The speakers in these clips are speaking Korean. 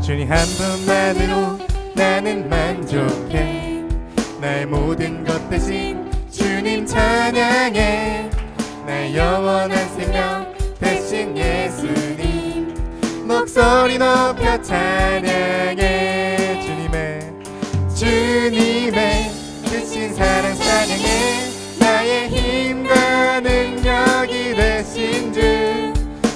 주님 한 분만으로 나는 만족해. 나의 모든 것 대신 주님 찬양해. 나의 영원한 생명 대신 예수님 목소리 높여 찬양해. 주님의 크신 사랑 찬양해. 나의 힘과 능력이 되신 주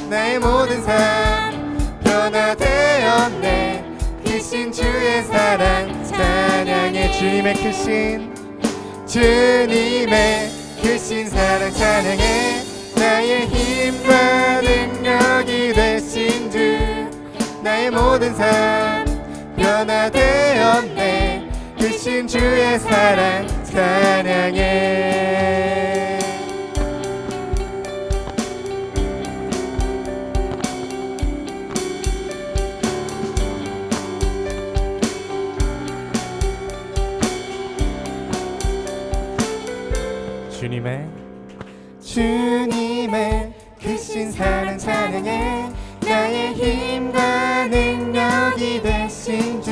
나의 모든 삶 변화되었네. 크신 주의 사랑 찬양해. 주님의 크신 사랑 찬양해. 나의 힘과 능력이 되신 주 나의 모든 삶 변화되었네. 크신 주의 사랑 찬양해. 주님의 크신 사랑 찬양해. 나의 힘과 능력이 되신 주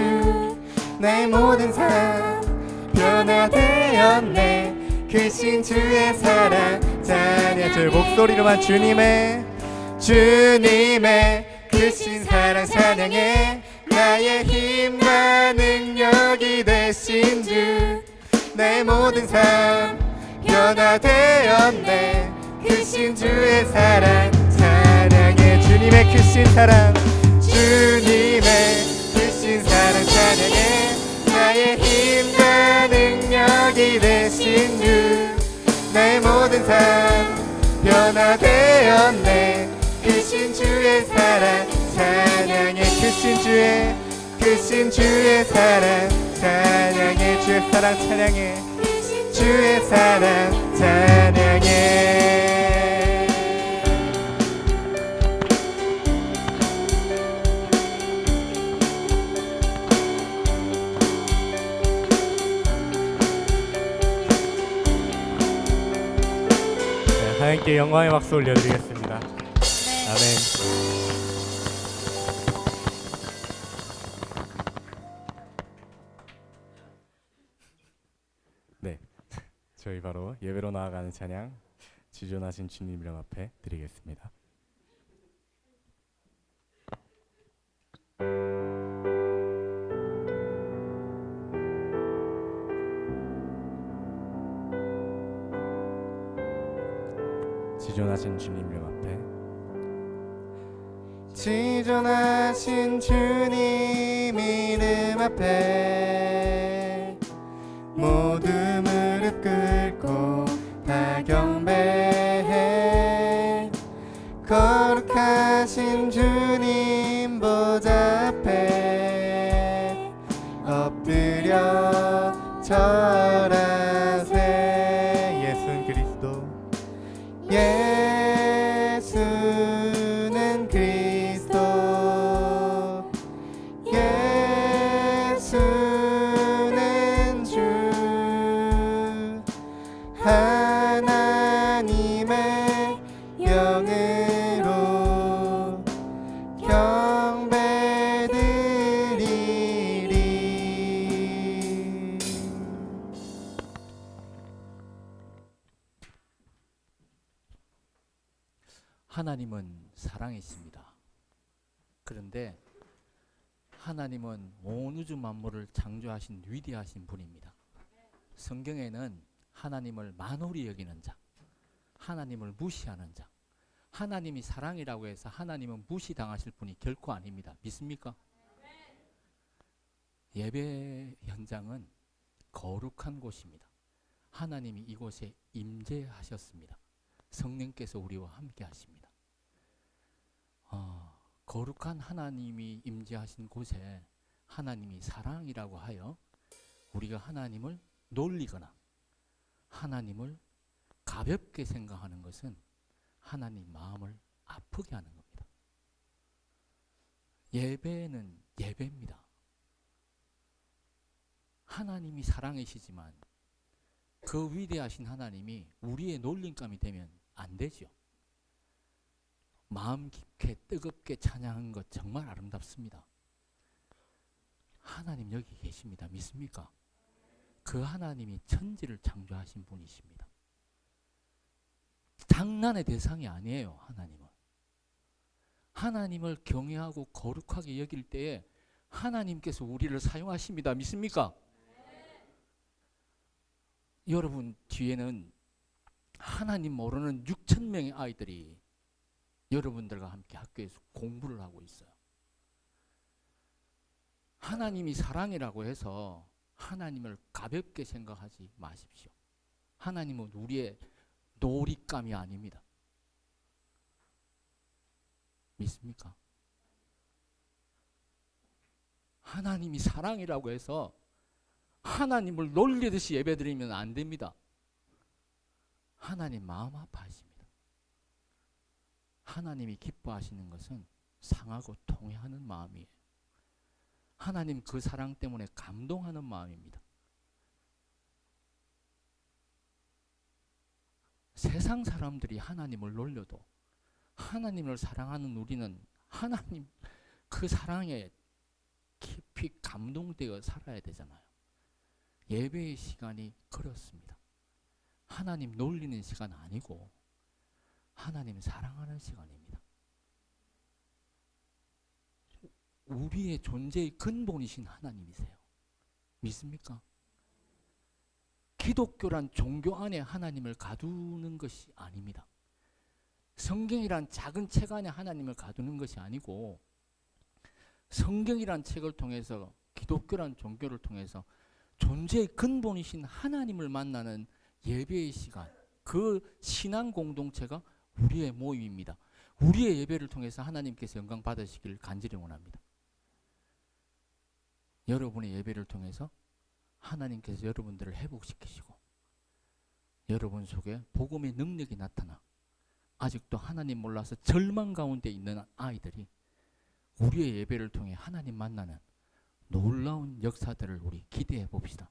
나의 모든 삶 변화되었네. 크신 주의 사랑 찬양. 저의 목소리로만 주님의 크신 사랑 찬양해. 나의 힘과 능력이 되신 주 나의 모든 삶 변화되었네. 크신 주의 사랑 찬양해. 주님의 크신 사랑 찬양해. 나의 힘과 능력이 되신 주 나의 모든 삶 변화되었네. 크신 주의 사랑 찬양해. 크신 주의 사랑 찬양해. 주의 사랑 찬양해. 주의 사랑 찬양해. 하나님께 영광의 박수 올려드리겠습니다. 아멘. 네, 저희 바로 예배로 나아가는 찬양 지존하신 주님 이름 앞에 드리겠습니다. 지존하신 주님 이름 앞에. 지존하신 주님 이름 앞에 모두 무릎 꿇고 다 경배해. 거룩하신 주님 보좌 앞에 엎드려 절하세. 예수는 그리스도 예수는 그리스도 예수는 주 하나님의 영으로 경배드리리. 하나님은 사랑이십니다. 그런데 하나님은 온 우주 만물을 창조하신 위대하신 분입니다. 성경에는 하나님을 만홀히 여기는 자, 하나님을 무시하는 자, 하나님이 사랑이라고 해서 하나님은 무시당하실 분이 결코 아닙니다. 믿습니까? 예배 현장은 거룩한 곳입니다. 하나님이 이곳에 임재하셨습니다. 성령께서 우리와 함께 하십니다. 거룩한 하나님이 임재하신 곳에 하나님이 사랑이라고 하여 우리가 하나님을 놀리거나 하나님을 가볍게 생각하는 것은 하나님 마음을 아프게 하는 겁니다. 예배는 예배입니다. 하나님이 사랑이시지만 그 위대하신 하나님이 우리의 놀림감이 되면 안 되죠. 마음 깊게 뜨겁게 찬양한 것 정말 아름답습니다. 하나님 여기 계십니다. 믿습니까? 그 하나님이 천지를 창조하신 분이십니다. 장난의 대상이 아니에요. 하나님은. 하나님을 경외하고 거룩하게 여길 때에 하나님께서 우리를 사용하십니다. 믿습니까? 여러분 뒤에는 하나님 모르는 6천 명의 아이들이 여러분들과 함께 학교에서 공부를 하고 있어요. 하나님이 사랑이라고 해서 하나님을 가볍게 생각하지 마십시오. 하나님은 우리의 놀잇감이 아닙니다. 믿습니까? 하나님이 사랑이라고 해서 하나님을 놀리듯이 예배드리면 안 됩니다. 하나님 마음 아파하십니다. 하나님이 기뻐하시는 것은 상하고 통회하는 마음이에요. 하나님 그 사랑 때문에 감동하는 마음입니다. 세상 사람들이 하나님을 놀려도 하나님을 사랑하는 우리는 하나님 그 사랑에 깊이 감동되어 살아야 되잖아요. 예배의 시간이 그렇습니다. 하나님 놀리는 시간 아니고 하나님 사랑하는 시간입니다. 우리의 존재의 근본이신 하나님이세요. 믿습니까? 기독교란 종교 안에 하나님을 가두는 것이 아닙니다. 성경이란 작은 책 안에 하나님을 가두는 것이 아니고 성경이란 책을 통해서 기독교란 종교를 통해서 존재의 근본이신 하나님을 만나는 예배의 시간, 그 신앙 공동체가 우리의 모임입니다. 우리의 예배를 통해서 하나님께서 영광 받으시기를 간절히 원합니다. 여러분의 예배를 통해서 하나님께서 여러분들을 회복시키시고 여러분 속에 복음의 능력이 나타나 아직도 하나님 몰라서 절망 가운데 있는 아이들이 우리의 예배를 통해 하나님 만나는 놀라운 역사들을 우리 기대해 봅시다.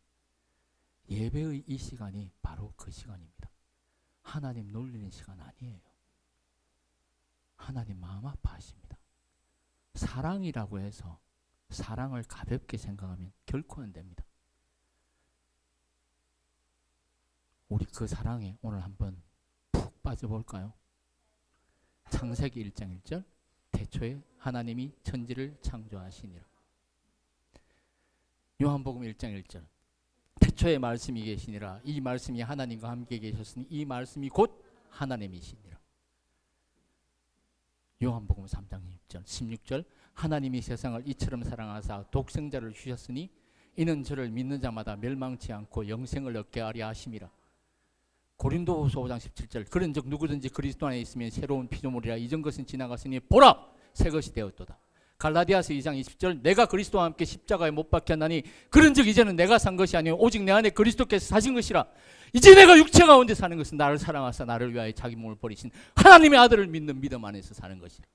예배의 이 시간이 바로 그 시간입니다. 하나님 놀리는 시간 아니에요. 하나님 마음 아파하십니다. 사랑이라고 해서 사랑을 가볍게 생각하면 결코 안 됩니다. 우리 그 사랑에 오늘 한번 푹 빠져볼까요? 창세기 1장 1절 태초에 하나님이 천지를 창조하시니라. 요한복음 1장 1절 태초에 말씀이 계시니라. 이 말씀이 하나님과 함께 계셨으니 이 말씀이 곧 하나님이시니라. 요한복음 3장 16절 하나님이 세상을 이처럼 사랑하사 독생자를 주셨으니 이는 저를 믿는 자마다 멸망치 않고 영생을 얻게 하려 하심이라. 고린도후서 5장 17절 그런즉 누구든지 그리스도 안에 있으면 새로운 피조물이라 이전 것은 지나갔으니 보라 새 것이 되었도다. 갈라디아서 2장 20절 내가 그리스도와 함께 십자가에 못 박혔나니 그런즉 이제는 내가 산 것이 아니요 오직 내 안에 그리스도께서 사신 것이라. 이제 내가 육체 가운데 사는 것은 나를 사랑하사 나를 위하여 자기 몸을 버리신 하나님의 아들을 믿는 믿음 안에서 사는 것이라.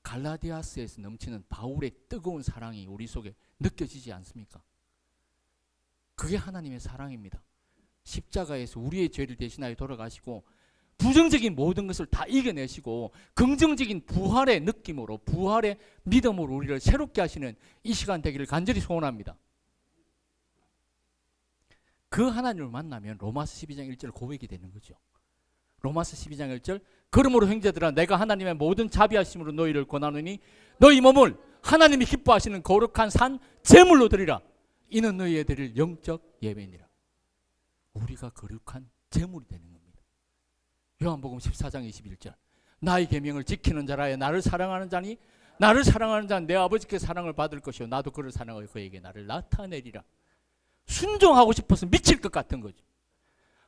갈라디아서에서 넘치는 바울의 뜨거운 사랑이 우리 속에 느껴지지 않습니까? 그게 하나님의 사랑입니다. 십자가에서 우리의 죄를 대신하여 돌아가시고 부정적인 모든 것을 다 이겨내시고 긍정적인 부활의 느낌으로 부활의 믿음으로 우리를 새롭게 하시는 이 시간 되기를 간절히 소원합니다. 그 하나님을 만나면 로마서 12장 1절 고백이 되는 거죠. 로마서 12장 1절 그러므로 형제들아 내가 하나님의 모든 자비하심으로 너희를 권하노니 너희 몸을 하나님이 기뻐하시는 거룩한 산 제물로 드리라. 이는 너희의 드릴 영적 예배니라. 우리가 거룩한 제물이 되는 겁니다. 요한복음 14장 21절 나의 계명을 지키는 자라야 나를 사랑하는 자니 나를 사랑하는 자는 내 아버지께 사랑을 받을 것이요 나도 그를 사랑하여 그에게 나를 나타내리라. 순종하고 싶어서 미칠 것 같은 거죠.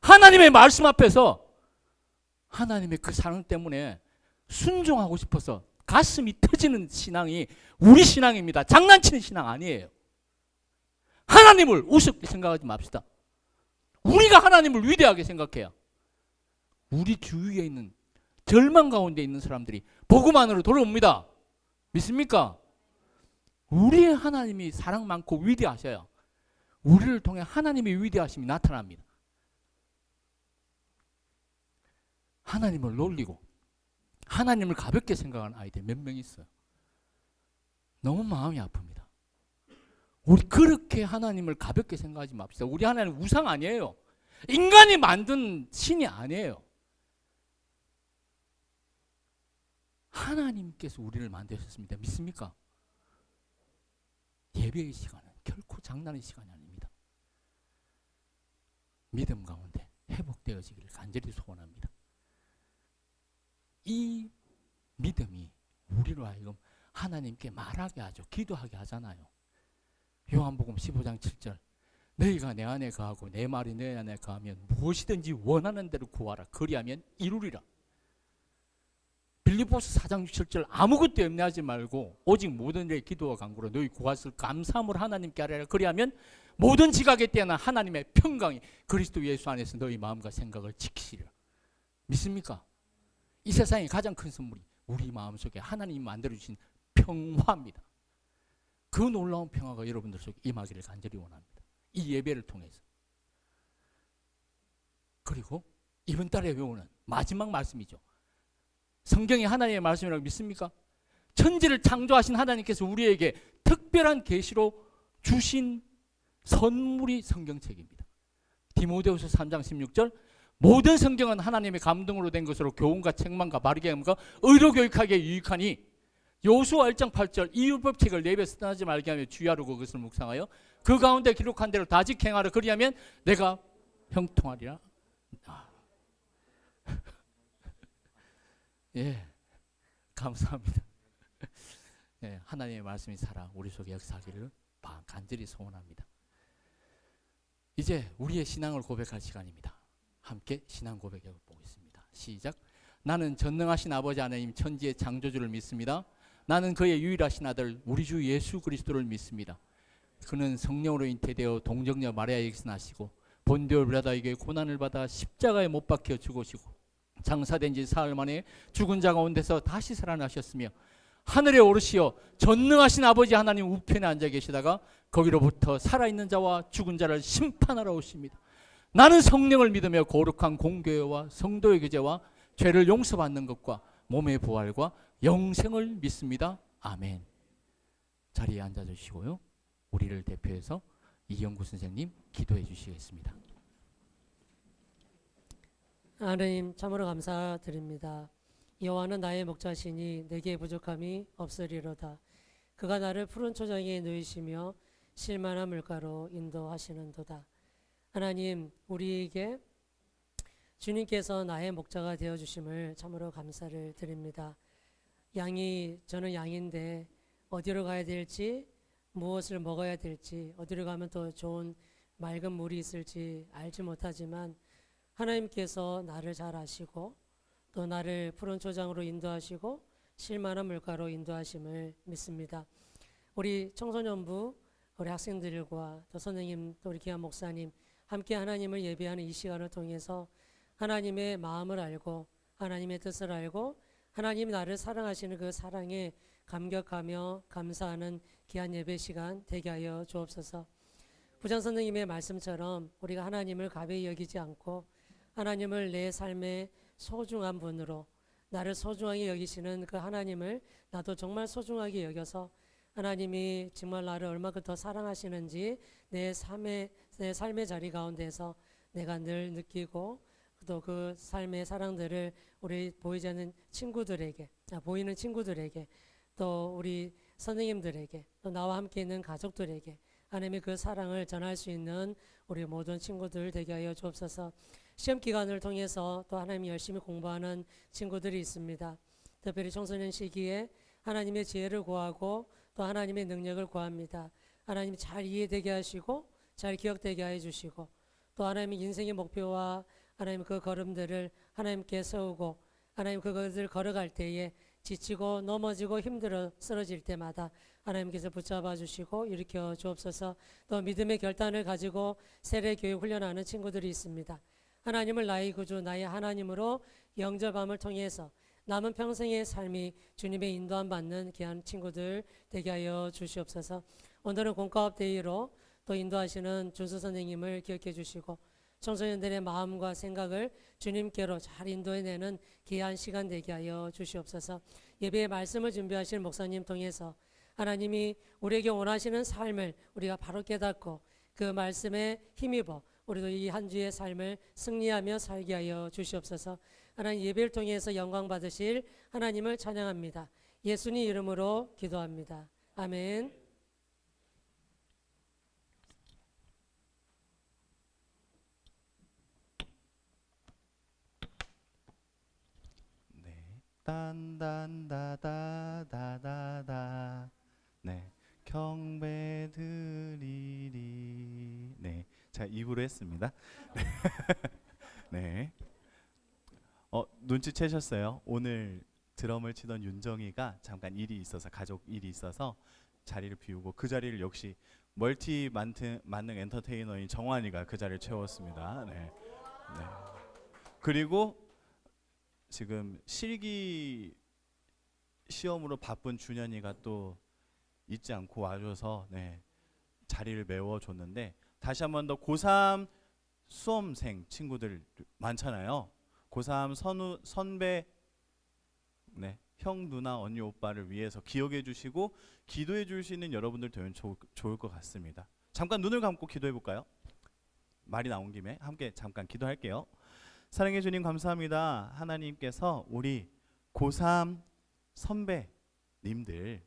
하나님의 말씀 앞에서 하나님의 그 사랑 때문에 순종하고 싶어서 가슴이 터지는 신앙이 우리 신앙입니다. 장난치는 신앙 아니에요. 하나님을 우습게 생각하지 맙시다. 우리가 하나님을 위대하게 생각해야 우리 주위에 있는 절망 가운데 있는 사람들이 복음 안으로 돌아옵니다. 믿습니까? 우리의 하나님이 사랑 많고 위대하셔야 우리를 통해 하나님의 위대하심이 나타납니다. 하나님을 놀리고 하나님을 가볍게 생각하는 아이들 몇 명 있어요. 너무 마음이 아픕니다. 우리 그렇게 하나님을 가볍게 생각하지 맙시다. 우리 하나님 우상 아니에요. 인간이 만든 신이 아니에요. 하나님께서 우리를 만드셨습니다. 믿습니까? 예배의 시간은 결코 장난의 시간이 아닙니다. 믿음 가운데 회복되어지기를 간절히 소원합니다. 이 믿음이 우리로 하여금 하나님께 말하게 하죠. 기도하게 하잖아요. 요한복음 15장 7절 너희가 내 안에 거하고 내 말이 내 안에 거하면 무엇이든지 원하는 대로 구하라. 그리하면 이루리라. 빌립보서 4장 7절 아무것도 염려하지 말고 오직 모든 일에 기도와 간구로 너희 구하실 감사함으로 하나님께 하라. 그리하면 모든 지각에 뛰어난 하나님의 평강이 그리스도 예수 안에서 너희 마음과 생각을 지키시리라. 믿습니까? 이 세상에 가장 큰 선물이 우리 마음속에 하나님이 만들어주신 평화입니다. 그 놀라운 평화가 여러분들 속에 임하기를 간절히 원합니다. 이 예배를 통해서. 그리고 이번 달에 배우는 마지막 말씀이죠. 성경이 하나님의 말씀이라고 믿습니까? 천지를 창조하신 하나님께서 우리에게 특별한 계시로 주신 선물이 성경책입니다. 디모데후서 3장 16절 모든 성경은 하나님의 감동으로 된 것으로 교훈과 책망과 바르게 함과 의로 교육하기에 유익하니 여호수아 1장 8절 이 율법책을 내 입에서 떠나지 말게 하며 주야로 그것을 묵상하여 그 가운데 기록한 대로 다직 행하라. 그리하면 내가 형통하리라. 예, 감사합니다. 예, 하나님의 말씀이 살아 우리 속에 역사하기를 간절히 소원합니다. 이제 우리의 신앙을 고백할 시간입니다. 함께 신앙 고백해 보겠습니다. 시작. 나는 전능하신 아버지 하나님 천지의 창조주를 믿습니다. 나는 그의 유일하신 아들 우리 주 예수 그리스도를 믿습니다. 그는 성령으로 잉태되어 동정녀 마리아에게서 나시고 본디오 빌라도에게 고난을 받아 십자가에 못 박혀 죽으시고 장사된 지 사흘 만에 죽은 자 가운데서 다시 살아나셨으며 하늘에 오르시어 전능하신 아버지 하나님 우편에 앉아 계시다가 거기로부터 살아있는 자와 죽은 자를 심판하러 오십니다. 나는 성령을 믿으며 거룩한 공교회와 성도의 교제와 죄를 용서받는 것과 몸의 부활과 영생을 믿습니다. 아멘. 자리에 앉아주시고요. 우리를 대표해서 이영구 선생님 기도해 주시겠습니다. 하나님 참으로 감사드립니다. 여호와는 나의 목자시니 내게 부족함이 없으리로다. 그가 나를 푸른 초장에 누이시며 실만한 물가로 인도하시는도다. 하나님, 우리에게 주님께서 나의 목자가 되어주심을 참으로 감사를 드립니다. 저는 양인데 어디로 가야 될지, 무엇을 먹어야 될지, 어디로 가면 또 좋은 맑은 물이 있을지 알지 못하지만 하나님께서 나를 잘 아시고 또 나를 푸른 초장으로 인도하시고 실만한 물가로 인도하심을 믿습니다. 우리 청소년부, 우리 학생들과 또 선생님, 또 우리 기한 목사님 함께 하나님을 예배하는 이 시간을 통해서 하나님의 마음을 알고 하나님의 뜻을 알고 하나님이 나를 사랑하시는 그 사랑에 감격하며 감사하는 귀한 예배 시간 되게 하여 주옵소서. 부장 선생님의 말씀처럼 우리가 하나님을 가벼이 여기지 않고 하나님을 내 삶의 소중한 분으로 나를 소중하게 여기시는 그 하나님을 나도 정말 소중하게 여겨서 하나님이 정말 나를 얼마큼 더 사랑하시는지 내 삶의 자리 가운데서 내가 늘 느끼고 또 그 삶의 사랑들을 우리 보이지 않는 친구들에게, 보이는 친구들에게, 또 우리 선생님들에게, 또 나와 함께 있는 가족들에게 하나님의 그 사랑을 전할 수 있는 우리 모든 친구들 되게 하여 주옵소서. 시험 기간을 통해서 또 하나님 열심히 공부하는 친구들이 있습니다. 특별히 청소년 시기에 하나님의 지혜를 구하고 또 하나님의 능력을 구합니다. 하나님 잘 이해되게 하시고 잘 기억되게 해 주시고 또 하나님의 인생의 목표와 하나님 그 걸음들을 하나님께 세우고 하나님 그것을 걸어갈 때에 지치고 넘어지고 힘들어 쓰러질 때마다 하나님께서 붙잡아 주시고 일으켜 주옵소서. 또 믿음의 결단을 가지고 세례 교육 훈련하는 친구들이 있습니다. 하나님을 나의 구주 나의 하나님으로 영접함을 통해서 남은 평생의 삶이 주님의 인도함 받는 귀한 친구들 되게 하여 주시옵소서. 오늘은 공과업 데이로 또 인도하시는 준수 선생님을 기억해 주시고 청소년들의 마음과 생각을 주님께로 잘 인도해내는 귀한 시간 되게 하여 주시옵소서. 예배의 말씀을 준비하실 목사님 통해서 하나님이 우리에게 원하시는 삶을 우리가 바로 깨닫고 그 말씀에 힘입어 우리도 이 한 주의 삶을 승리하며 살게 하여 주시옵소서. 하나님, 예배를 통해서 영광 받으실 하나님을 찬양합니다. 예수님 이름으로 기도합니다. 아멘. 네. 딴딴다다다다다. 네. 경배 드리리. 네. 자, 입으로 했습니다. 네. 눈치채셨어요? 오늘 드럼을 치던 윤정이가 잠깐 일이 있어서, 가족 일이 있어서 자리를 비우고, 그 자리를 역시 멀티 만능 엔터테이너인 정환이가 그 자리를 채웠습니다. 네. 네. 그리고 지금 실기 시험으로 바쁜 준현이가 또 잊지 않고 와줘서 자리를 메워줬는데, 다시 한 번 더 고3 수험생 친구들 많잖아요. 고3 선배, 형, 누나, 언니, 오빠를 위해서 기억해 주시고 기도해 주시는 여러분들 되면 좋을 것 같습니다. 잠깐 눈을 감고 기도해 볼까요? 말이 나온 김에 함께 잠깐 기도할게요. 사랑해 주님 감사합니다. 하나님께서 우리 고3 선배님들,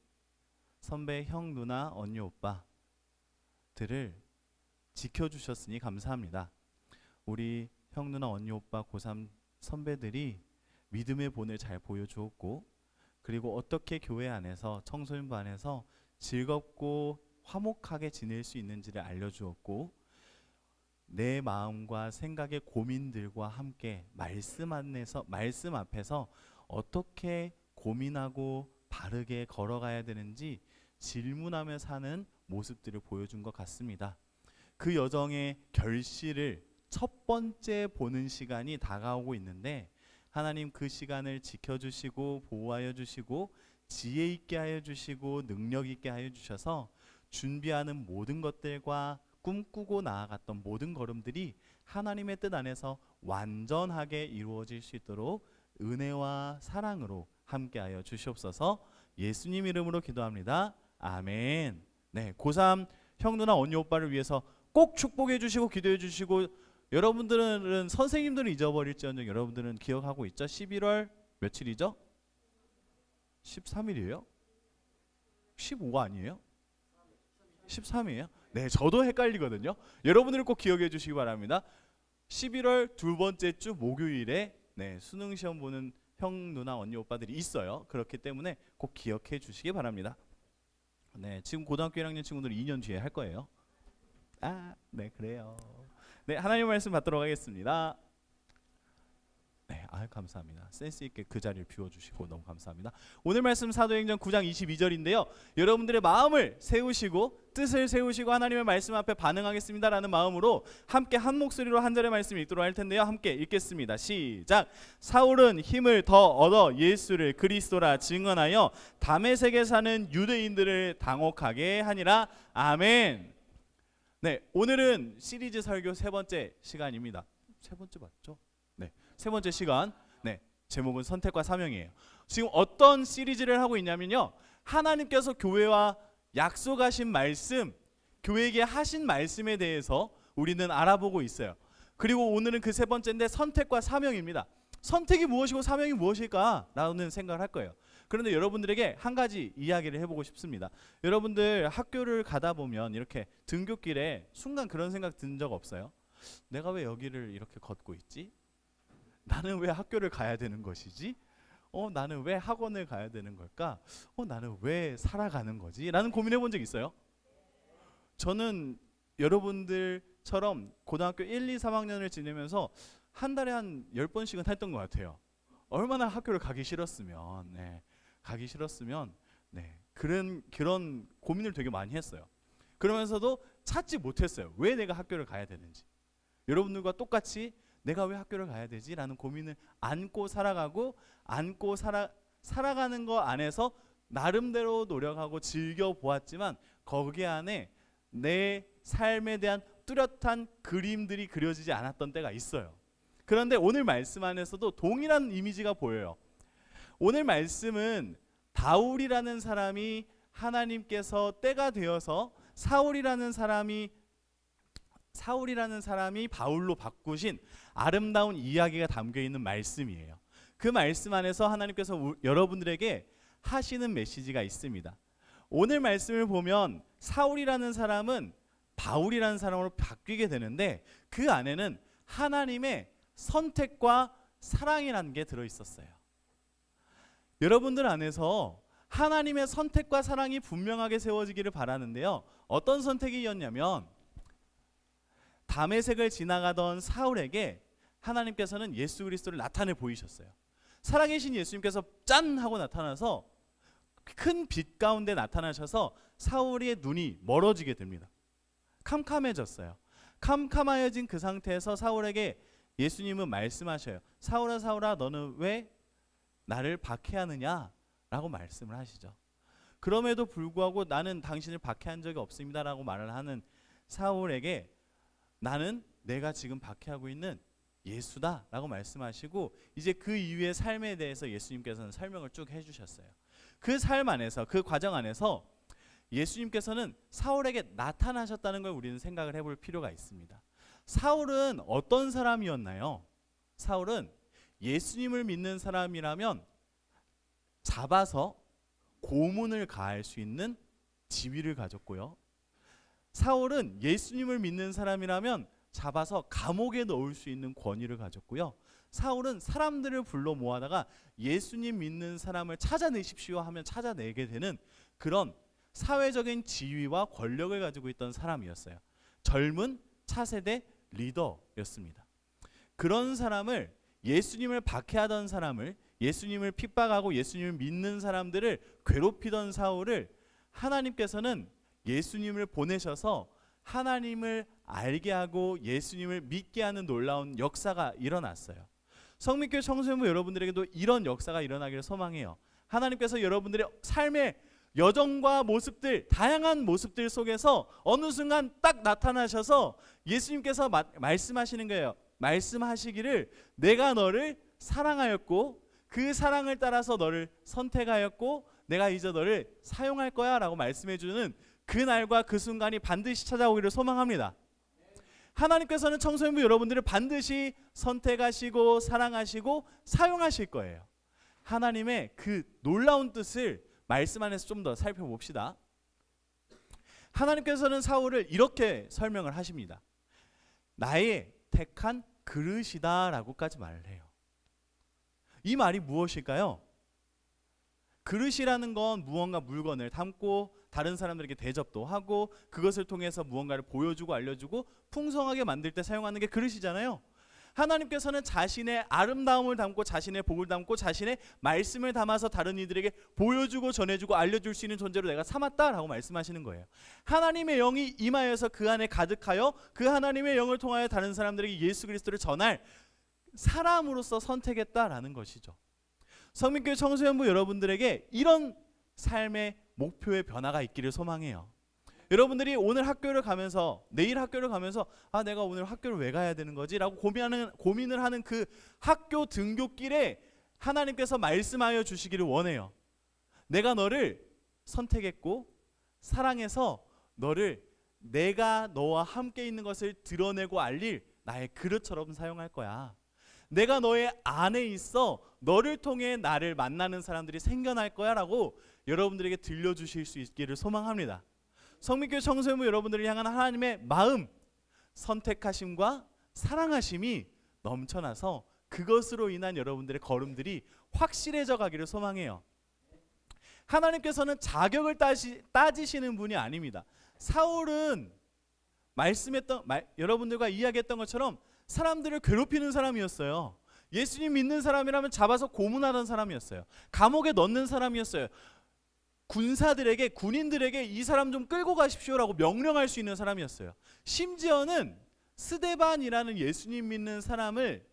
선배 형, 누나, 언니, 오빠들을 지켜주셨으니 감사합니다. 우리 형, 누나, 언니, 오빠, 고3 선배들이 믿음의 본을 잘 보여주었고, 그리고 어떻게 교회 안에서, 청소년부 안에서 즐겁고 화목하게 지낼 수 있는지를 알려주었고, 내 마음과 생각의 고민들과 함께 말씀 앞에서 어떻게 고민하고 바르게 걸어가야 되는지 질문하며 사는 모습들을 보여준 것 같습니다. 그 여정의 결실을 첫 번째 보는 시간이 다가오고 있는데, 하나님 그 시간을 지켜주시고 보호하여 주시고 지혜 있게 하여 주시고 능력 있게 하여 주셔서 준비하는 모든 것들과 꿈꾸고 나아갔던 모든 걸음들이 하나님의 뜻 안에서 완전하게 이루어질 수 있도록 은혜와 사랑으로 함께하여 주시옵소서. 예수님 이름으로 기도합니다. 아멘. 네, 고3 형, 누나, 언니, 오빠를 위해서 꼭 축복해 주시고 기도해 주시고, 여러분들은 선생님들은 잊어버릴지언정 여러분들은 기억하고 있죠? 11월 며칠이죠? 13일이에요? 15 아니에요? 13이에요? 네, 저도 헷갈리거든요. 여러분들 꼭 기억해 주시기 바랍니다. 11월 두 번째 주 목요일에 수능 시험 보는 형, 누나, 언니, 오빠들이 있어요. 그렇기 때문에 꼭 기억해 주시기 바랍니다. 네, 지금 고등학교 1학년 친구들은 2년 뒤에 할 거예요. 네, 그래요. 네, 하나님 말씀 받도록 하겠습니다. 네, 감사합니다. 센스 있게 그 자리를 비워주시고 너무 감사합니다. 오늘 말씀 사도행전 9장 22절인데요. 여러분들의 마음을 세우시고 뜻을 세우시고 하나님의 말씀 앞에 반응하겠습니다라는 마음으로 함께 한 목소리로 한 절의 말씀 읽도록 할 텐데요. 함께 읽겠습니다. 시작. 사울은 힘을 더 얻어 예수를 그리스도라 증언하여 다메섹에 사는 유대인들을 당혹하게 하니라. 아멘. 네, 오늘은 시리즈 설교 세 번째 시간입니다. 세 번째 맞죠? 네, 세 번째 시간. 네, 제목은 선택과 사명이에요. 지금 어떤 시리즈를 하고 있냐면요, 하나님께서 교회와 약속하신 말씀, 교회에게 하신 말씀에 대해서 우리는 알아보고 있어요. 그리고 오늘은 그 세 번째인데 선택과 사명입니다. 선택이 무엇이고 사명이 무엇일까? 라는 생각을 할 거예요. 그런데 여러분들에게 한 가지 이야기를 해보고 싶습니다. 여러분들 학교를 가다 보면 이렇게 등굣길에 순간 그런 생각 든 적 없어요? 내가 왜 여기를 이렇게 걷고 있지? 나는 왜 학교를 가야 되는 것이지? 나는 왜 학원을 가야 되는 걸까? 나는 왜 살아가는 거지? 라는 고민해 본 적 있어요? 저는 여러분들처럼 고등학교 1, 2, 3학년을 지내면서 한 달에 한 10번씩은 했던 것 같아요. 얼마나 학교를 가기 싫었으면, 그런 고민을 되게 많이 했어요. 그러면서도 찾지 못했어요. 왜 내가 학교를 가야 되는지. 여러분들과 똑같이 내가 왜 학교를 가야 되지? 라는 고민을 안고 살아가고, 살아가는 거 안에서 나름대로 노력하고 즐겨보았지만 거기 안에 내 삶에 대한 뚜렷한 그림들이 그려지지 않았던 때가 있어요. 그런데 오늘 말씀 안에서도 동일한 이미지가 보여요. 오늘 말씀은 다울이라는 사람이 하나님께서 때가 되어서 사울이라는 사람이 바울로 바꾸신 아름다운 이야기가 담겨 있는 말씀이에요. 그 말씀 안에서 하나님께서 여러분들에게 하시는 메시지가 있습니다. 오늘 말씀을 보면 사울이라는 사람은 바울이라는 사람으로 바뀌게 되는데 그 안에는 하나님의 선택과 사랑이라는 게 들어있었어요. 여러분들 안에서 하나님의 선택과 사랑이 분명하게 세워지기를 바라는데요. 어떤 선택이었냐면 다메섹을 지나가던 사울에게 하나님께서는 예수 그리스도를 나타내 보이셨어요. 살아계신 예수님께서 짠 하고 나타나서 큰 빛 가운데 나타나셔서 사울의 눈이 멀어지게 됩니다. 캄캄해졌어요. 캄캄하여진 그 상태에서 사울에게 예수님은 말씀하셔요. 사울아 사울아 너는 왜 나를 박해하느냐 라고 말씀을 하시죠. 그럼에도 불구하고 나는 당신을 박해한 적이 없습니다 라고 말을 하는 사울에게 나는 내가 지금 박해하고 있는 예수다 라고 말씀하시고 이제 그 이후의 삶에 대해서 예수님께서는 설명을 쭉 해주셨어요. 그 삶 안에서 그 과정 안에서 예수님께서는 사울에게 나타나셨다는 걸 우리는 생각을 해볼 필요가 있습니다. 사울은 어떤 사람이었나요? 사울은 예수님을 믿는 사람이라면 잡아서 고문을 가할 수 있는 지위를 가졌고요. 사울은 예수님을 믿는 사람이라면 잡아서 감옥에 넣을 수 있는 권위를 가졌고요. 사울은 사람들을 불러 모아다가 예수님 믿는 사람을 찾아내십시오 하면 찾아내게 되는 그런 사회적인 지위와 권력을 가지고 있던 사람이었어요. 젊은 차세대 리더였습니다. 그런 사람을 예수님을 박해하던 사람을 예수님을 핍박하고 예수님을 믿는 사람들을 괴롭히던 사울을 하나님께서는 예수님을 보내셔서 하나님을 알게 하고 예수님을 믿게 하는 놀라운 역사가 일어났어요. 성민교회 청소년부 여러분들에게도 이런 역사가 일어나기를 소망해요. 하나님께서 여러분들의 삶의 여정과 모습들, 다양한 모습들 속에서 어느 순간 딱 나타나셔서 예수님께서 말씀하시는 거예요. 말씀하시기를 내가 너를 사랑하였고 그 사랑을 따라서 너를 선택하였고 내가 이제 너를 사용할 거야 라고 말씀해주는 그 날과 그 순간이 반드시 찾아오기를 소망합니다. 하나님께서는 청소년부 여러분들을 반드시 선택하시고 사랑하시고 사용하실 거예요. 하나님의 그 놀라운 뜻을 말씀 안에서 좀 더 살펴봅시다. 하나님께서는 사울을 이렇게 설명을 하십니다. 나의 택한 그릇이다 라고까지 말을 해요. 이 말이 무엇일까요? 그릇이라는 건 무언가 물건을 담고 다른 사람들에게 대접도 하고 그것을 통해서 무언가를 보여주고 알려주고 풍성하게 만들 때 사용하는 게 그릇이잖아요. 하나님께서는 자신의 아름다움을 담고 자신의 복을 담고 자신의 말씀을 담아서 다른 이들에게 보여주고 전해주고 알려줄 수 있는 존재로 내가 삼았다라고 말씀하시는 거예요. 하나님의 영이 임하여서 그 안에 가득하여 그 하나님의 영을 통하여 다른 사람들에게 예수 그리스도를 전할 사람으로서 선택했다라는 것이죠. 성민교회 청소년부 여러분들에게 이런 삶의 목표의 변화가 있기를 소망해요. 여러분들이 오늘 학교를 가면서 내일 학교를 가면서 내가 오늘 학교를 왜 가야 되는 거지? 라고 고민을 하는 그 학교 등교길에 하나님께서 말씀하여 주시기를 원해요. 내가 너를 선택했고 사랑해서 너를 내가 너와 함께 있는 것을 드러내고 알릴 나의 그릇처럼 사용할 거야. 내가 너의 안에 있어 너를 통해 나를 만나는 사람들이 생겨날 거야 라고 여러분들에게 들려주실 수 있기를 소망합니다. 성민교회 청소년부 여러분들을 향한 하나님의 마음, 선택하심과 사랑하심이 넘쳐나서 그것으로 인한 여러분들의 걸음들이 확실해져 가기를 소망해요. 하나님께서는 자격을 따지시는 분이 아닙니다. 사울은 여러분들과 이야기했던 것처럼 사람들을 괴롭히는 사람이었어요. 예수님 믿는 사람이라면 잡아서 고문하던 사람이었어요. 감옥에 넣는 사람이었어요. 군사들에게 군인들에게 이 사람 좀 끌고 가십시오라고 명령할 수 있는 사람이었어요. 심지어는 스데반이라는 예수님 믿는 사람을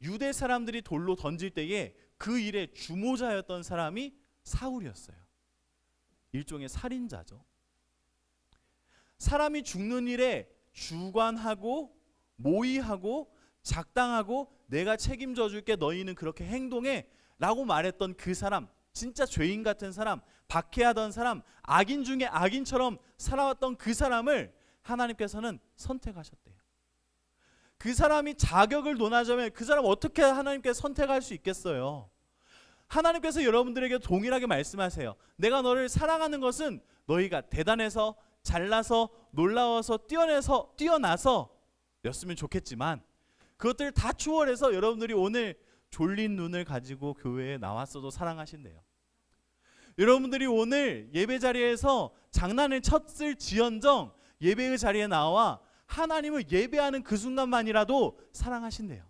유대 사람들이 돌로 던질 때에 그 일의 주모자였던 사람이 사울이었어요. 일종의 살인자죠. 사람이 죽는 일에 주관하고 모의하고 작당하고 내가 책임져 줄게 너희는 그렇게 행동해 라고 말했던 그 사람 진짜 죄인 같은 사람, 박해하던 사람, 악인 중에 악인처럼 살아왔던 그 사람을 하나님께서는 선택하셨대요. 그 사람이 자격을 논하자면 그 사람 어떻게 하나님께서 선택할 수 있겠어요? 하나님께서 여러분들에게 동일하게 말씀하세요. 내가 너를 사랑하는 것은 너희가 대단해서 잘나서 놀라워서 뛰어나서 였으면 좋겠지만 그것들을 다 추월해서 여러분들이 오늘 졸린 눈을 가지고 교회에 나왔어도 사랑하신대요. 여러분들이 오늘 예배 자리에서 장난을 쳤을 지언정 예배의 자리에 나와 하나님을 예배하는 그 순간만이라도 사랑하신대요.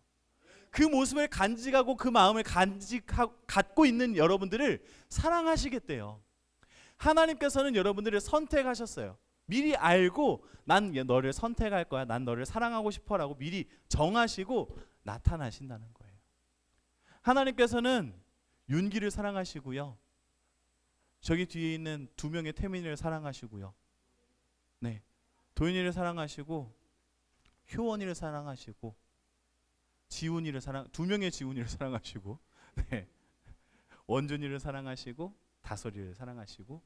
그 모습을 간직하고 그 마음을 갖고 있는 여러분들을 사랑하시겠대요. 하나님께서는 여러분들을 선택하셨어요. 미리 알고 난 너를 선택할 거야, 난 너를 사랑하고 싶어 라고 미리 정하시고 나타나신다는 거예요. 하나님께서는 윤기를 사랑하시고요, 저기 뒤에 있는 두 명의 태민이를 사랑하시고요, 네, 도윤이를 사랑하시고 효원이를 사랑하시고 지훈이를 두 명의 지훈이를 사랑하시고, 네, 원준이를 사랑하시고 다솔이를 사랑하시고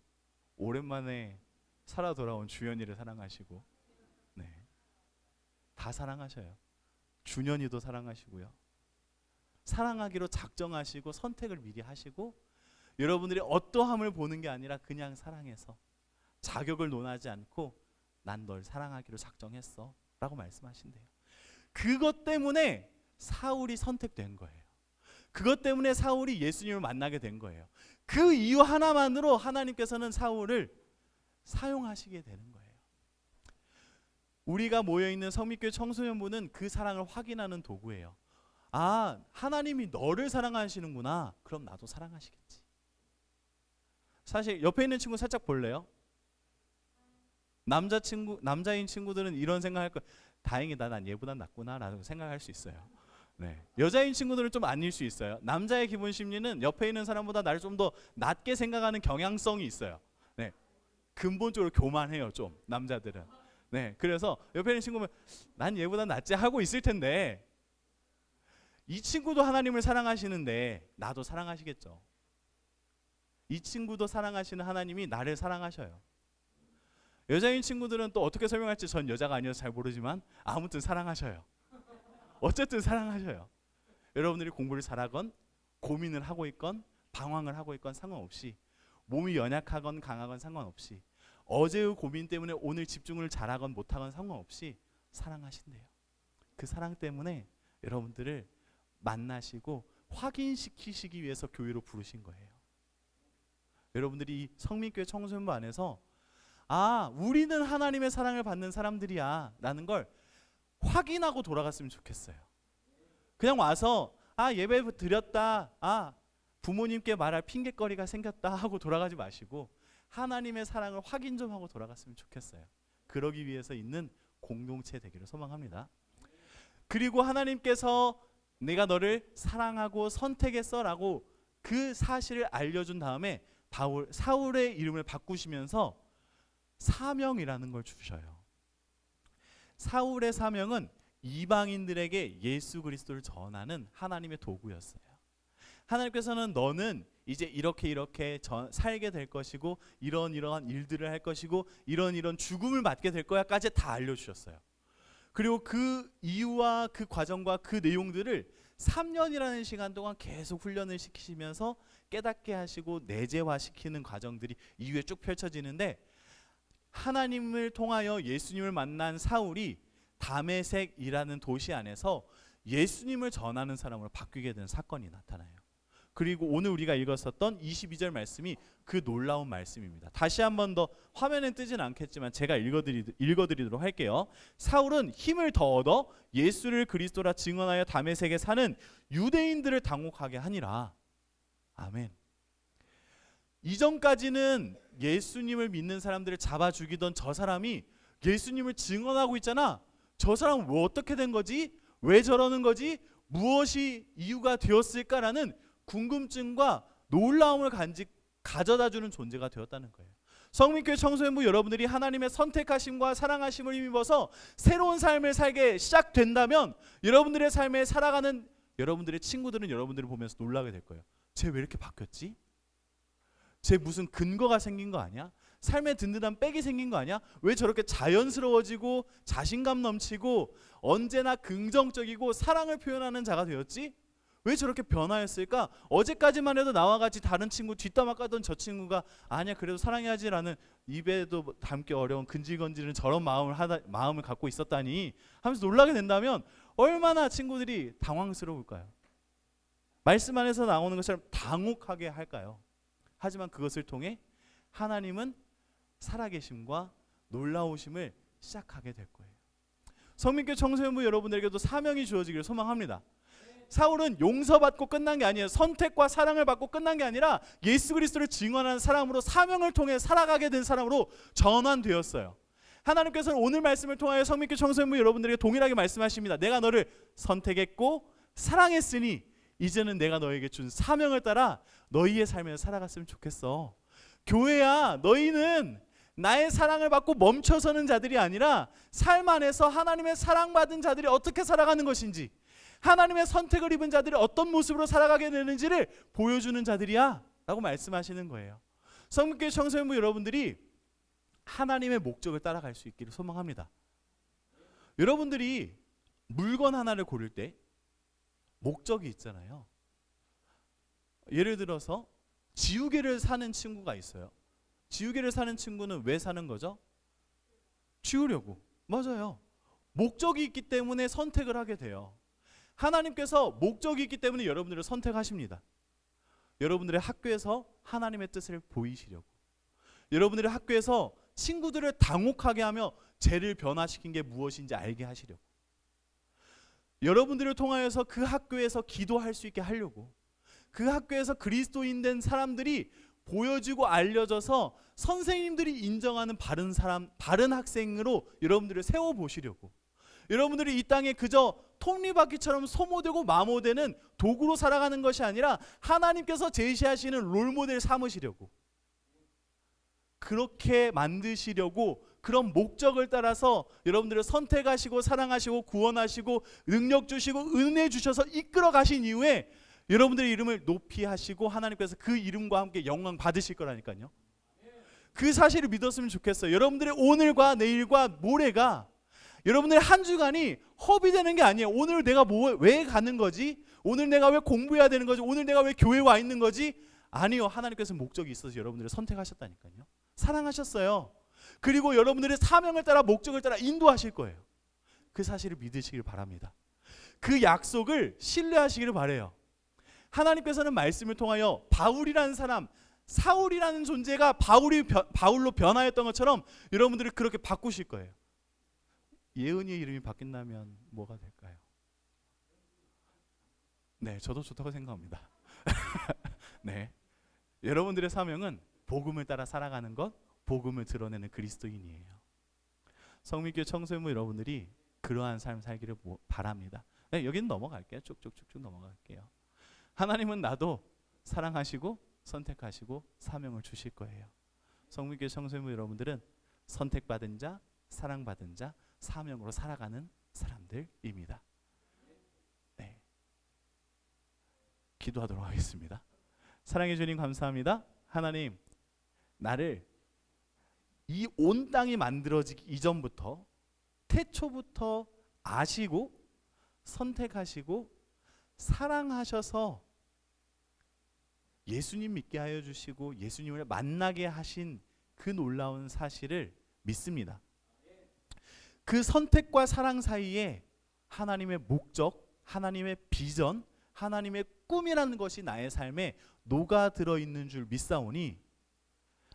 오랜만에 살아 돌아온 주연이를 사랑하시고, 네, 다 사랑하셔요. 준현이도 사랑하시고요. 사랑하기로 작정하시고 선택을 미리 하시고 여러분들이 어떠함을 보는 게 아니라 그냥 사랑해서 자격을 논하지 않고 난 널 사랑하기로 작정했어 라고 말씀하신대요. 그것 때문에 사울이 선택된 거예요. 그것 때문에 사울이 예수님을 만나게 된 거예요. 그 이유 하나만으로 하나님께서는 사울을 사용하시게 되는 거예요. 우리가 모여있는 성미교회 청소년부는 그 사랑을 확인하는 도구예요. 아, 하나님이 너를 사랑하시는구나. 그럼 나도 사랑하시겠지. 사실 옆에 있는 친구 살짝 볼래요? 남자인 친구들은 이런 생각할 거예요. 다행이다, 난 얘보다 낫구나 라고 생각할 수 있어요. 네. 여자인 친구들은 좀 아닐 수 있어요. 남자의 기본 심리는 옆에 있는 사람보다 나를 좀 더 낮게 생각하는 경향성이 있어요. 네. 근본적으로 교만해요, 좀 남자들은. 네. 그래서 옆에 있는 친구면 난 얘보다 낫지 하고 있을 텐데 이 친구도 하나님을 사랑하시는데 나도 사랑하시겠죠. 이 친구도 사랑하시는 하나님이 나를 사랑하셔요. 여자인 친구들은 또 어떻게 설명할지 전 여자가 아니어서 잘 모르지만 아무튼 사랑하셔요. 어쨌든 사랑하셔요. 여러분들이 공부를 잘하건 고민을 하고 있건 방황을 하고 있건 상관없이, 몸이 연약하건 강하건 상관없이, 어제의 고민 때문에 오늘 집중을 잘하건 못하건 상관없이 사랑하신대요. 그 사랑 때문에 여러분들을 만나시고 확인시키시기 위해서 교회로 부르신 거예요. 여러분들이 이 성민교회 청소년부 안에서 아, 우리는 하나님의 사랑을 받는 사람들이야 라는 걸 확인하고 돌아갔으면 좋겠어요. 그냥 와서 아, 예배 드렸다, 아, 부모님께 말할 핑계거리가 생겼다 하고 돌아가지 마시고 하나님의 사랑을 확인 좀 하고 돌아갔으면 좋겠어요. 그러기 위해서 있는 공동체 되기를 소망합니다. 그리고 하나님께서 내가 너를 사랑하고 선택했어 라고 그 사실을 알려준 다음에 사울의 이름을 바꾸시면서 사명이라는 걸 주셔요. 사울의 사명은 이방인들에게 예수 그리스도를 전하는 하나님의 도구였어요. 하나님께서는 너는 이제 이렇게 살게 될 것이고 이러한 일들을 할 것이고 이런 죽음을 맞게 될 거야까지 다 알려주셨어요. 그리고 그 이유와 그 과정과 그 내용들을 3년이라는 시간 동안 계속 훈련을 시키시면서 깨닫게 하시고 내재화시키는 과정들이 이후에 쭉 펼쳐지는데, 하나님을 통하여 예수님을 만난 사울이 다메섹이라는 도시 안에서 예수님을 전하는 사람으로 바뀌게 된 사건이 나타나요. 그리고 오늘 우리가 읽었었던 22절 말씀이 그 놀라운 말씀입니다. 다시 한 번 더 화면에 뜨진 않겠지만 제가 읽어드리도록 할게요. 사울은 힘을 더 얻어 예수를 그리스도라 증언하여 다메섹에 사는 유대인들을 당혹하게 하니라. 아멘. 이전까지는 예수님을 믿는 사람들을 잡아 죽이던 저 사람이 예수님을 증언하고 있잖아. 저 사람은 왜 어떻게 된 거지? 왜 저러는 거지? 무엇이 이유가 되었을까라는 궁금증과 놀라움을 가져다주는 존재가 되었다는 거예요. 성민교회 청소년부 여러분들이 하나님의 선택하심과 사랑하심을 힘입어서 새로운 삶을 살게 시작된다면 여러분들의 삶에 살아가는 여러분들의 친구들은 여러분들을 보면서 놀라게 될 거예요. 쟤 왜 이렇게 바뀌었지? 제 무슨 근거가 생긴 거 아니야? 삶에 든든한 백이 생긴 거 아니야? 왜 저렇게 자연스러워지고 자신감 넘치고 언제나 긍정적이고 사랑을 표현하는 자가 되었지? 왜 저렇게 변화했을까? 어제까지만 해도 나와 같이 다른 친구 뒷담화 까던 저 친구가 아니야 그래도 사랑해야지라는 입에도 담기 어려운 근질건질은 저런 마음을 갖고 있었다니 하면서 놀라게 된다면 얼마나 친구들이 당황스러울까요? 말씀 안에서 나오는 것처럼 당혹하게 할까요? 하지만 그것을 통해 하나님은 살아계심과 놀라우심을 시작하게 될 거예요. 성민교회 청소년부 여러분들에게도 사명이 주어지기를 소망합니다. 사울은 용서받고 끝난 게 아니에요. 선택과 사랑을 받고 끝난 게 아니라 예수 그리스도를 증언하는 사람으로 사명을 통해 살아가게 된 사람으로 전환되었어요. 하나님께서는 오늘 말씀을 통하여 성민교회 청소년부 여러분들에게 동일하게 말씀하십니다. 내가 너를 선택했고 사랑했으니 이제는 내가 너에게 준 사명을 따라 너희의 삶을 살아갔으면 좋겠어. 교회야, 너희는 나의 사랑을 받고 멈춰서는 자들이 아니라 삶 안에서 하나님의 사랑받은 자들이 어떻게 살아가는 것인지, 하나님의 선택을 입은 자들이 어떤 모습으로 살아가게 되는지를 보여주는 자들이야 라고 말씀하시는 거예요. 성민교회 청소년부 여러분들이 하나님의 목적을 따라갈 수 있기를 소망합니다. 여러분들이 물건 하나를 고를 때 목적이 있잖아요. 예를 들어서 지우개를 사는 친구가 있어요. 지우개를 사는 친구는 왜 사는 거죠? 지우려고. 맞아요. 목적이 있기 때문에 선택을 하게 돼요. 하나님께서 목적이 있기 때문에 여러분들을 선택하십니다. 여러분들의 학교에서 하나님의 뜻을 보이시려고, 여러분들의 학교에서 친구들을 당혹하게 하며 죄를 변화시킨 게 무엇인지 알게 하시려고, 여러분들을 통하여서 그 학교에서 기도할 수 있게 하려고, 그 학교에서 그리스도인 된 사람들이 보여지고 알려져서 선생님들이 인정하는 바른 사람, 바른 학생으로 여러분들을 세워보시려고, 여러분들이 이 땅에 그저 톱니바퀴처럼 소모되고 마모되는 도구로 살아가는 것이 아니라 하나님께서 제시하시는 롤모델 삼으시려고, 그렇게 만드시려고, 그런 목적을 따라서 여러분들을 선택하시고 사랑하시고 구원하시고 능력 주시고 은혜 주셔서 이끌어 가신 이후에 여러분들의 이름을 높이 하시고 하나님께서 그 이름과 함께 영광 받으실 거라니까요. 그 사실을 믿었으면 좋겠어요. 여러분들의 오늘과 내일과 모레가, 여러분들의 한 주간이 허비되는 게 아니에요. 오늘 내가 왜 가는 거지? 오늘 내가 왜 공부해야 되는 거지? 오늘 내가 왜 교회에 와 있는 거지? 아니요. 하나님께서 목적이 있어서 여러분들을 선택하셨다니까요. 사랑하셨어요. 그리고 여러분들의 사명을 따라 목적을 따라 인도하실 거예요. 그 사실을 믿으시길 바랍니다. 그 약속을 신뢰하시기를 바라요. 하나님께서는 말씀을 통하여 바울이라는 사람, 사울이라는 존재가 바울로 변화했던 것처럼 여러분들을 그렇게 바꾸실 거예요. 예은이의 이름이 바뀐다면 뭐가 될까요? 네, 저도 좋다고 생각합니다. 네, 여러분들의 사명은 복음을 따라 살아가는 것, 복음을 드러내는 그리스도인이에요. 성민교회 청소년부 여러분들이 그러한 삶 살기를 바랍니다. 네, 여기는 넘어갈게요. 쭉쭉쭉쭉 넘어갈게요. 하나님은 나도 사랑하시고 선택하시고 사명을 주실 거예요. 성민교회 청소년부 여러분들은 선택받은 자, 사랑받은 자, 사명으로 살아가는 사람들입니다. 네, 기도하도록 하겠습니다. 사랑해 주님 감사합니다. 하나님, 나를 이 온 땅이 만들어지기 이전부터 태초부터 아시고 선택하시고 사랑하셔서 예수님 믿게 하여 주시고 예수님을 만나게 하신 그 놀라운 사실을 믿습니다. 그 선택과 사랑 사이에 하나님의 목적, 하나님의 비전, 하나님의 꿈이라는 것이 나의 삶에 녹아들어 있는 줄 믿사오니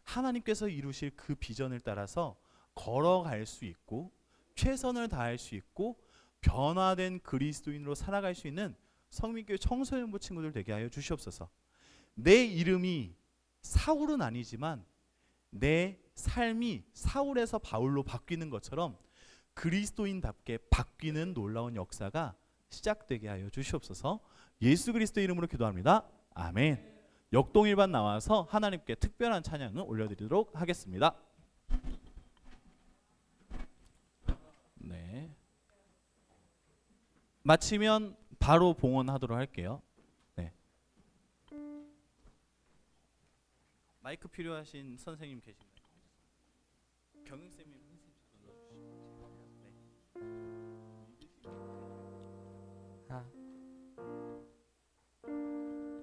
하나님께서 이루실 그 비전을 따라서 걸어갈 수 있고 최선을 다할 수 있고 변화된 그리스도인으로 살아갈 수 있는 성민교회 청소년부 친구들 되게 하여 주시옵소서. 내 이름이 사울은 아니지만 내 삶이 사울에서 바울로 바뀌는 것처럼 그리스도인답게 바뀌는 놀라운 역사가 시작되게 하여 주시옵소서. 예수 그리스도의 이름으로 기도합니다. 아멘. 역동일반 나와서 하나님께 특별한 찬양을 올려드리도록 하겠습니다. 네. 마치면 바로 봉헌하도록 할게요. 네. 마이크 필요하신 선생님 계신가요? 경영 쌤이 눌러주시죠. 아,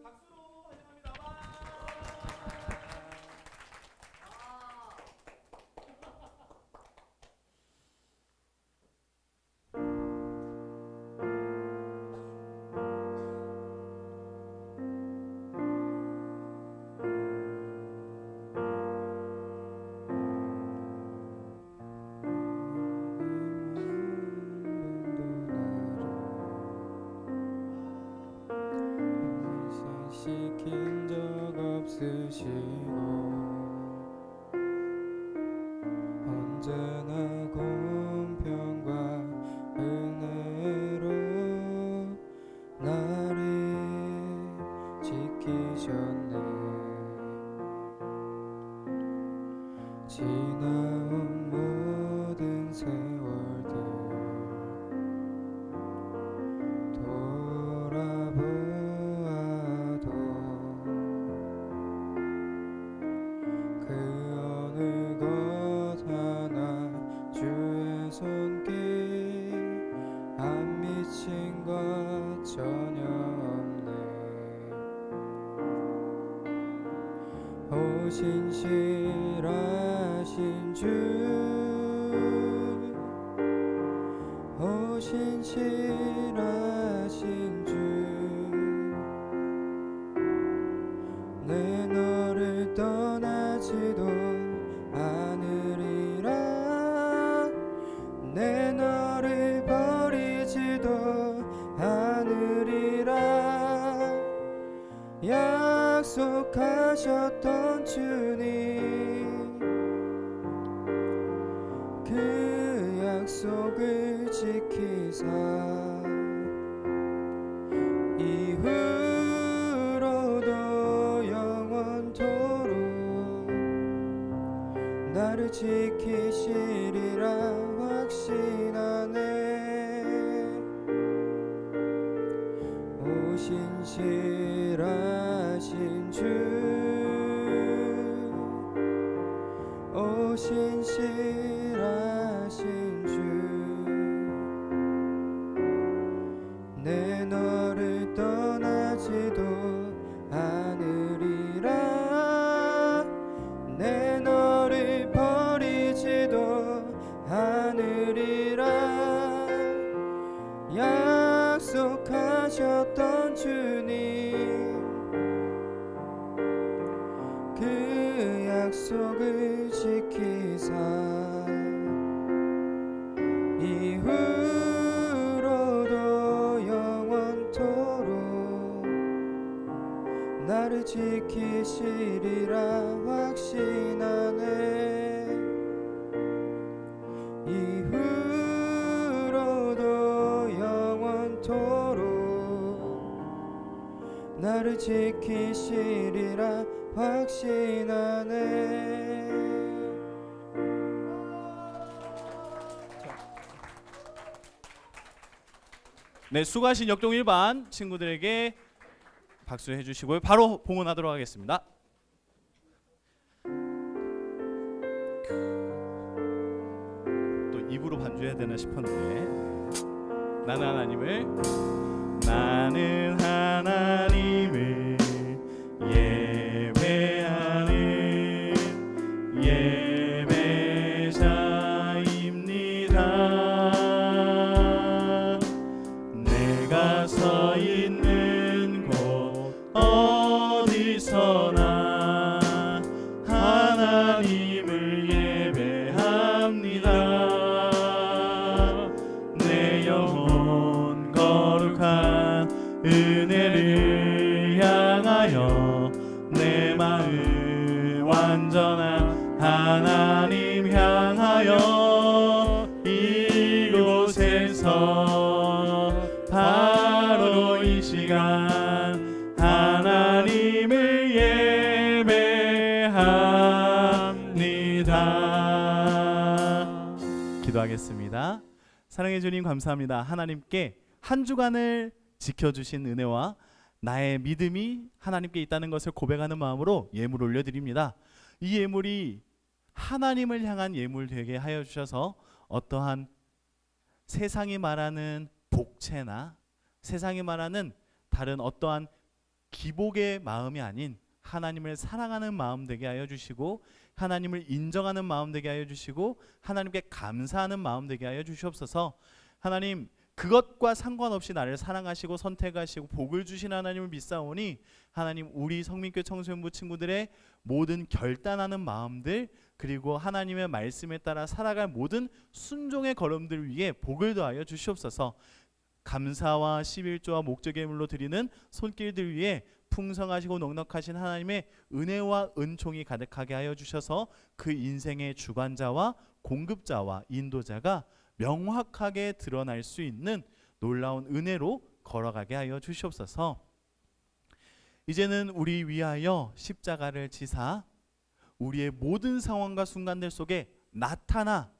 박수로 환영합니다. 시킨 적 없으시고 언제나 공평과 은혜로 나를 지키셨네. 지나온 모든 세월들 돌아보아도 그 어느 것 하나 주의 손길 안 미친 것 전혀 없네. 오 신실하신 주, 오 신실하신 주, 내 너를 떠나지도 않으리라. 내 너를 버리지도 않으리라. 약속하셨던 주님, 그 약속을 지키사 이후로도 영원토록 나를 지키시리라 확신하네. 오 신실하신 주, 오 신실하신 주, 내 너를 떠나지도 않으리라. 내 너를 버리지도 않으리라. 약속하셨던 주님, 그 약속을 지키사 이후로도 영원토록 나를 지키시리라 확신하네. 이후로도 영원토록 나를 지키시리라 확신하네. 네, 수고하신 역동 1반 친구들에게 박수 해주시고요. 바로 봉헌하도록 하겠습니다. 또 입으로 반주해야 되나 싶었는데, 나는 하나님을 예배하는 예배자입니다. 내가 서 있는 곳 어디서나 하나님을 예배합니다. 내 영혼 거룩한 은혜를 향하여 내 마음 완전한 하나님 향하여 이곳에서 바로 이 시간 하나님을 예배합니다. 기도하겠습니다. 사랑해 주님 감사합니다. 하나님께 한 주간을 지켜주신 은혜와 나의 믿음이 하나님께 있다는 것을 고백하는 마음으로 예물 올려드립니다. 이 예물이 하나님을 향한 예물 되게 하여 주셔서 어떠한 세상이 말하는 복채나 세상이 말하는 다른 어떠한 기복의 마음이 아닌 하나님을 사랑하는 마음 되게 하여 주시고 하나님을 인정하는 마음 되게 하여 주시고 하나님께 감사하는 마음 되게 하여 주시옵소서. 하나님, 그것과 상관없이 나를 사랑하시고 선택하시고 복을 주신 하나님을 믿사오니 하나님, 우리 성민교회 청소년부 친구들의 모든 결단하는 마음들, 그리고 하나님의 말씀에 따라 살아갈 모든 순종의 걸음들 위에 복을 더하여 주시옵소서. 감사와 11조와 목적의 물로 드리는 손길들 위에 풍성하시고 넉넉하신 하나님의 은혜와 은총이 가득하게 하여 주셔서 그 인생의 주관자와 공급자와 인도자가 명확하게 드러날 수 있는 놀라운 은혜로 걸어가게 하여 주시옵소서. 이제는 우리 위하여 십자가를 지사 우리의 모든 상황과 순간들 속에 나타나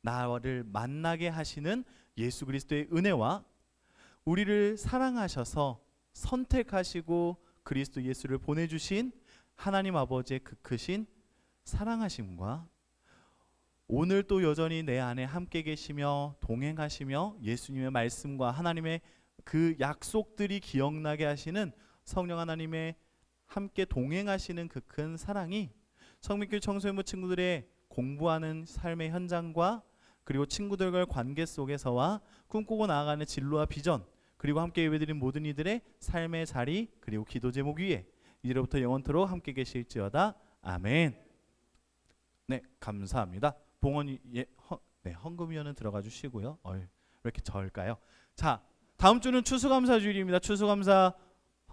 나를 만나게 하시는 예수 그리스도의 은혜와 우리를 사랑하셔서 선택하시고 그리스도 예수를 보내주신 하나님 아버지의 그 크신 사랑하심과 오늘 또 여전히 내 안에 함께 계시며 동행하시며 예수님의 말씀과 하나님의 그 약속들이 기억나게 하시는 성령 하나님의 함께 동행하시는 그 큰 사랑이 성민교회 청소년부 친구들의 공부하는 삶의 현장과 그리고 친구들과의 관계 속에서와 꿈꾸고 나아가는 진로와 비전, 그리고 함께 예배드린 모든 이들의 삶의 자리, 그리고 기도 제목 위에 이제로부터 영원토록 함께 계실지어다. 아멘. 네, 감사합니다. 봉헌이 헌금위원은 들어가 주시고요. 왜 이렇게 적을까요? 자, 다음 주는 추수감사주일입니다. 추수감사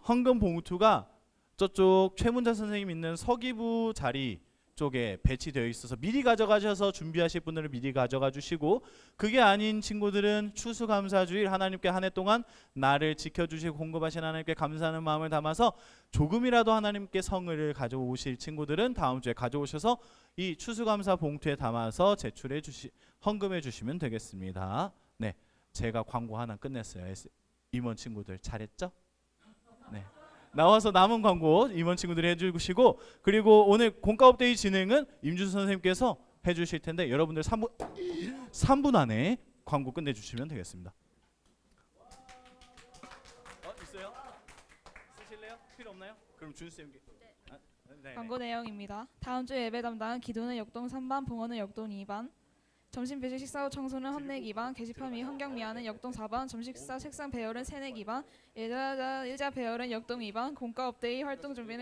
헌금 봉투가 저쪽 최문자 선생님 있는 서기부 자리 쪽에 배치되어 있어서 미리 가져가셔서 준비하실 분들은 미리 가져가 주시고, 그게 아닌 친구들은 추수감사주일 하나님께 한 해 동안 나를 지켜주시고 공급하신 하나님께 감사하는 마음을 담아서 조금이라도 하나님께 성의를 가져오실 친구들은 다음 주에 가져오셔서 이 추수감사 봉투에 담아서 제출해 헌금해 주시면 되겠습니다. 네, 제가 광고 하나 끝냈어요. 임원 친구들 잘했죠? 네. 나와서 남은 광고 임원 친구들이 해주시고, 그리고 오늘 공과업데이 진행은 임준수 선생님께서 해주실 텐데 여러분들 3분 안에 광고 끝내주시면 되겠습니다. 있어요? 쓰실래요? 필요 없나요? 그럼 준수 쌤께. 네. 광고 내용입니다. 다음 주 예배 담당은 기도는 역동 3반, 봉헌은 역동 2반, 점심 배식 식사 후 청소는 헌내 2반, 게시판 및 환경 미화는 역동 4반, 점심 식사 책상 배열은 세내 2반, 일자 배열은 역동 2반, 공과 업데이 활동 준비는